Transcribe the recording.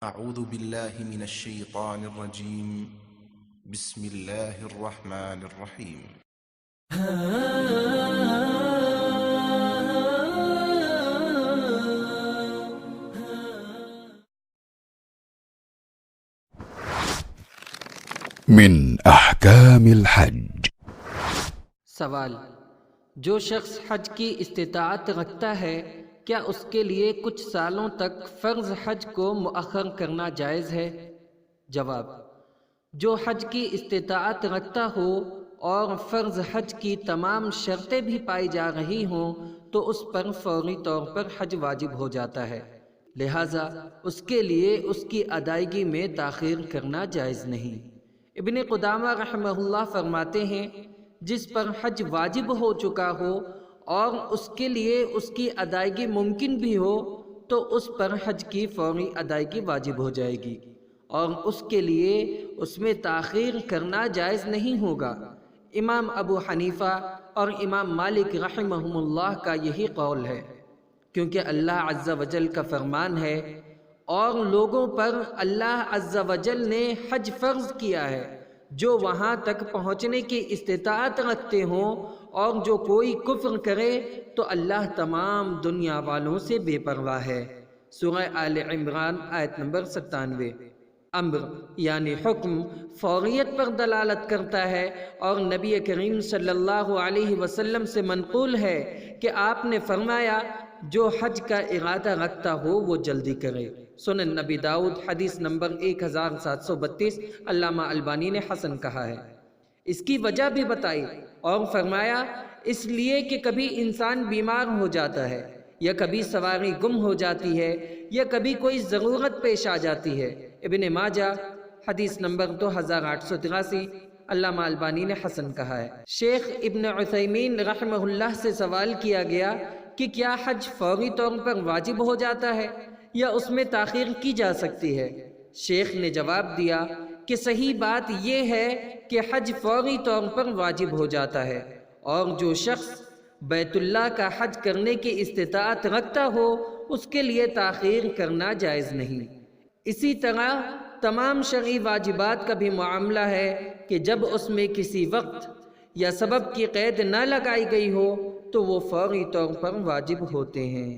أعوذ بالله من الشيطان الرجيم. بسم الله الرحمن الرحيم. من احکام الحج۔ سوال: جو شخص حج کی استطاعت رکھتا ہے کیا اس کے لیے کچھ سالوں تک فرض حج کو مؤخر کرنا جائز ہے؟ جواب: جو حج کی استطاعت رکھتا ہو اور فرض حج کی تمام شرطیں بھی پائی جا رہی ہوں تو اس پر فوری طور پر حج واجب ہو جاتا ہے، لہٰذا اس کے لیے اس کی ادائیگی میں تاخیر کرنا جائز نہیں۔ ابن قدامہ رحمہ اللہ فرماتے ہیں، جس پر حج واجب ہو چکا ہو اور اس کے لیے اس کی ادائیگی ممکن بھی ہو تو اس پر حج کی فوری ادائیگی واجب ہو جائے گی اور اس کے لیے اس میں تاخیر کرنا جائز نہیں ہوگا۔ امام ابو حنیفہ اور امام مالک رحمہم اللہ کا یہی قول ہے، کیونکہ اللہ عز و جل کا فرمان ہے، اور لوگوں پر اللہ عز و جل نے حج فرض کیا ہے جو وہاں تک پہنچنے کی استطاعت رکھتے ہوں، اور جو کوئی کفر کرے تو اللہ تمام دنیا والوں سے بے پرواہ ہے۔ سورہ آل عمران آیت نمبر 97۔ امر یعنی حکم فوریت پر دلالت کرتا ہے، اور نبی کریم صلی اللہ علیہ وسلم سے منقول ہے کہ آپ نے فرمایا، جو حج کا ارادہ رکھتا ہو وہ جلدی کرے۔ سنن نبی داؤد حدیث نمبر 1732، علامہ البانی نے حسن کہا ہے۔ اس کی وجہ بھی بتائی اور فرمایا، اس لیے کہ کبھی انسان بیمار ہو جاتا ہے، یا کبھی سواری گم ہو جاتی ہے، یا کبھی کوئی ضرورت پیش آ جاتی ہے۔ ابن ماجہ حدیث نمبر 2883، علامہ البانی نے حسن کہا ہے۔ شیخ ابن عثیمین رحمہ اللہ سے سوال کیا گیا کہ کیا حج فوری طور پر واجب ہو جاتا ہے یا اس میں تاخیر کی جا سکتی ہے؟ شیخ نے جواب دیا کہ صحیح بات یہ ہے کہ حج فوری طور پر واجب ہو جاتا ہے، اور جو شخص بیت اللہ کا حج کرنے کی استطاعت رکھتا ہو اس کے لیے تاخیر کرنا جائز نہیں۔ اسی طرح تمام شرعی واجبات کا بھی معاملہ ہے کہ جب اس میں کسی وقت یا سبب کی قید نہ لگائی گئی ہو تو وہ فوری طور پر واجب ہوتے ہیں۔